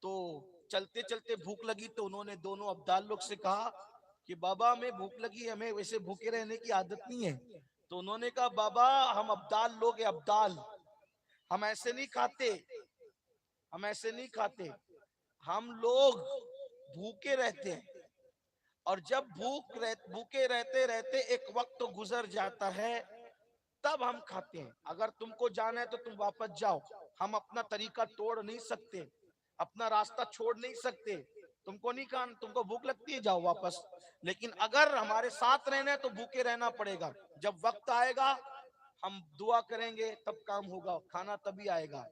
تو چلتے چلتے بھوک لگی تو انہوں نے دونوں ابدال لوگ سے کہا کہ بابا ہمیں بھوک لگی، ہمیں ویسے بھوکے رہنے کی عادت نہیں ہے۔ تو انہوں نے کہا بابا ہم ابدال لوگ ہیں، ابدال، ہم ایسے نہیں کھاتے، ہم ایسے نہیں کھاتے، ہم لوگ بھوکے رہتے ہیں، اور جب بھوکے رہتے رہتے ایک وقت تو گزر جاتا ہے تب ہم کھاتے ہیں۔ اگر تم کو جانا ہے تو تم واپس جاؤ، ہم اپنا طریقہ توڑ نہیں سکتے، اپنا راستہ چھوڑ نہیں سکتے، تم کو نہیں کھانا، تم کو بھوک لگتی ہے جاؤ واپس، لیکن اگر ہمارے ساتھ رہنا ہے تو بھوکے رہنا پڑے گا، جب وقت آئے گا ہم دعا کریں گے تب کام ہوگا، کھانا تبھی آئے گا۔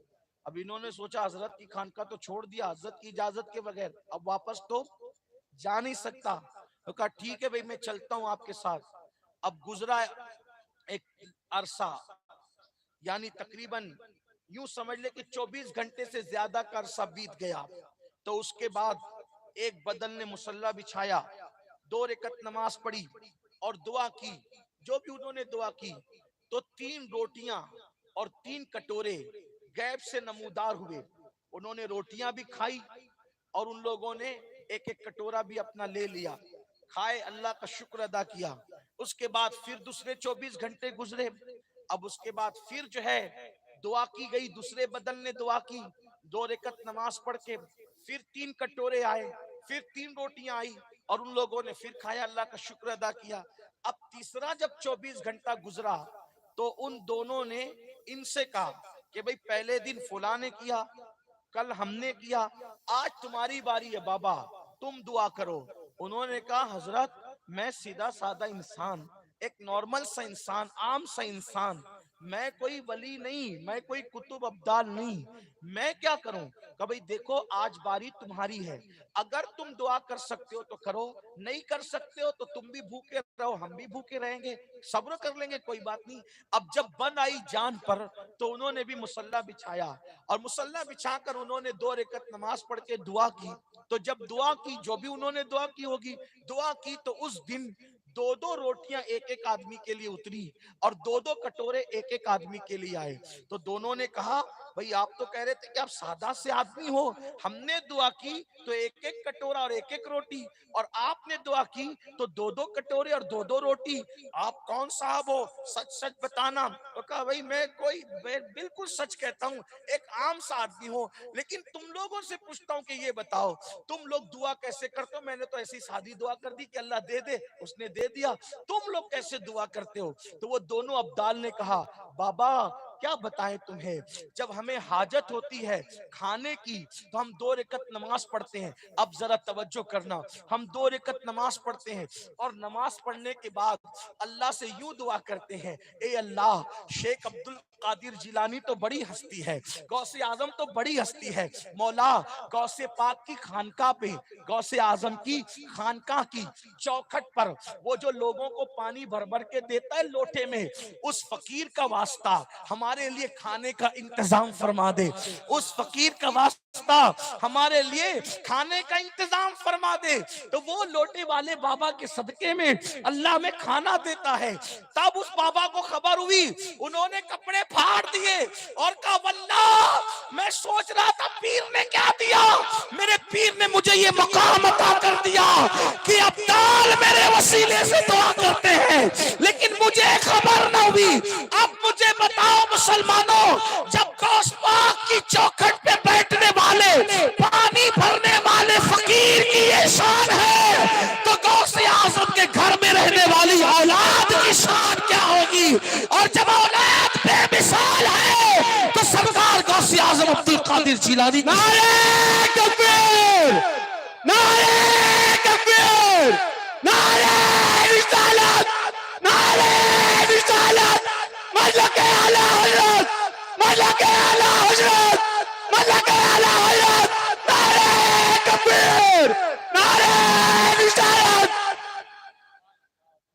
اب انہوں نے سوچا حضرت کی خانقاہ تو چھوڑ دیا حضرت کی اجازت کے بغیر، اب واپس تو جا نہیں سکتا، تو کہا ٹھیک ہے بھئی میں چلتا ہوں آپ کے ساتھ۔ اب گزرا ایک عرصہ، یعنی تقریباً یوں سمجھ لے کہ 24 گھنٹے سے زیادہ کا عرصہ بیت گیا، تو اس کے بعد ایک بدن نے مصلی بچھایا، 2 رکعت نماز پڑھی اور دعا کی، جو بھی انہوں نے دعا کی تو 3 روٹیاں اور 3 کٹورے غیب سے نمودار ہوئے، انہوں نے روٹیاں بھی کھائی اور ان لوگوں نے ایک ایک کٹورا بھی اپنا لے لیا، کھائے، اللہ کا شکر ادا کیا۔ اس کے بعد پھر دوسرے 24 گھنٹے گزرے، اب اس کے بعد پھر جو ہے دعا کی گئی، دوسرے بدن نے دعا کی، 2 رکعت نماز پڑھ کے پھر 3 کٹورے آئے، پھر 3 روٹیاں آئی اور ان لوگوں نے پھر کھایا، اللہ کا شکر ادا کیا۔ اب تیسرا جب 24 گھنٹہ گزرا تو ان دونوں نے ان سے کہا کہ بھئی پہلے دن فلاں نے کیا، کل ہم نے کیا، آج تمہاری باری ہے بابا تم دعا کرو۔ انہوں نے کہا حضرت میں سیدھا سادہ انسان، ایک نارمل سا انسان، عام سا انسان، میں کوئی ولی نہیں، میں کوئی کتب ابدال نہیں، میں کیا کروں؟ کہ بھئی دیکھو آج باری تمہاری ہے، اگر تم دعا کر سکتے ہو تو کرو، نہیں کر سکتے ہو تو تم بھی بھوکے رہو ہم بھی بھوکے رہیں گے، صبر کر لیں گے، کوئی بات نہیں۔ اب جب بن آئی جان پر تو انہوں نے بھی مصلی بچھایا، اور مصلی بچھا کر انہوں نے 2 رکعت نماز پڑھ کے دعا کی، تو جب دعا کی، جو بھی انہوں نے دعا کی ہوگی، دعا کی تو اس دن 2 روٹیاں ایک ایک آدمی کے لیے اتری اور 2 کٹورے ایک ایک آدمی کے لیے آئے۔ تو دونوں نے کہا بھئی آپ تو کہہ رہے تھے کہ آپ سادہ سے آدمی ہو، ہم نے دعا کی تو ایک ایک کٹورا اور ایک ایک روٹی، اور آپ نے دعا کی تو 2 کٹورے اور 2 روٹی، آپ کون صاحب ہو؟ سچ سچ بتانا۔ تو کہا بھئی میں بالکل سچ کہتا ہوں، ایک عام سا آدمی ہوں، لیکن تم لوگوں سے پوچھتا ہوں کہ یہ بتاؤ تم لوگ دعا کیسے کرتے ہو؟ میں نے تو ایسی سادی دعا کر دی کہ اللہ دے دے، اس نے دے دیا، تم لوگ کیسے دعا کرتے ہو؟ تو وہ دونوں ابدال نے کہا بابا کیا بتائیں تمہیں، جب ہمیں حاجت ہوتی ہے کھانے کی تو ہم 2 رکعت نماز پڑھتے ہیں۔ اب ذرا توجہ کرنا، ہم 2 رکعت نماز پڑھتے ہیں اور نماز پڑھنے کے بعد اللہ سے یوں دعا کرتے ہیں، اے اللہ شیخ عبد القادر جیلانی تو بڑی ہستی ہے، غوث اعظم تو بڑی ہستی ہے، مولا غوث پاک کی خانقاہ پہ، غوث اعظم کی خانقاہ کی چوکھٹ پر وہ جو لوگوں کو پانی بھر بھر کے دیتا ہے لوٹے میں، اس فقیر کا واسطہ ہمارے لیے کھانے کا انتظام فرما دے، اس فقیر کا واسطہ ہمارے لیے کھانے کا انتظام فرما دے۔ تو وہ لوٹے والے بابا کے صدقے میں اللہ میں کھانا دیتا ہے۔ تب اس بابا کو خبر ہوئی، انہوں نے کپڑے پھاڑ دیے اور کہا واللہ میں سوچ رہا تھا پیر نے کیا دیا، میرے پیر نے مجھے یہ مقام عطا کر دیا کہ ابدال میرے وسیلے سے دعا کرتے ہیں، لیکن مجھے خبر نہ ہوئی۔ اب مجھے بتاؤ مسلمانوں، جب غوث پاک کی چوکھٹ پہ بیٹھنے والے پانی بھرنے والے فقیر کی یہ شان ہے تو غوث اعظم کے گھر میں رہنے والی اولاد کی شان کیا ہوگی؟ اور جب اولاد بے مثال ہے تو سرکار غوث اعظم عبد القادر جیلانی نعرہ تکبیر، نعرہ تکبیر، نعرہ رسالت، نعرہ رسالت، ملک اعلی حضرت، ملک اعلی حضرت، ملک اعلی حضرت، نعرہ تکبیر، نعرہ رسالت۔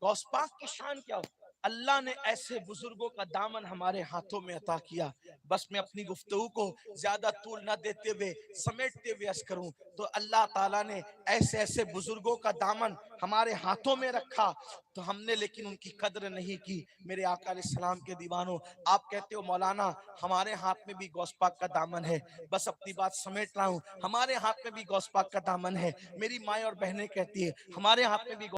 غوث پاک کی شان کیا ہو؟ اللہ نے ایسے بزرگوں کا دامن ہمارے ہاتھوں میں عطا کیا. بس میں اپنی گفتگو کو زیادہ طول نہ دیتے ہوئے سمیٹتے ہوئے عرض کروں تو اللہ تعالیٰ نے ایسے ایسے بزرگوں کا دامن ہمارے ہاتھوں میں رکھا تو ہم نے لیکن ان کی قدر نہیں کی. میرے آقا علیہ السلام کے دیوانوں، آپ کہتے ہو مولانا ہمارے ہاتھ میں بھی غوث پاک کا دامن ہے. بس اپنی بات سمیٹ رہا ہوں، ہمارے ہاتھ میں بھی غوث پاک کا دامن ہے. میری مائیں اور بہنیں کہتی ہے ہمارے ہاتھ میں بھی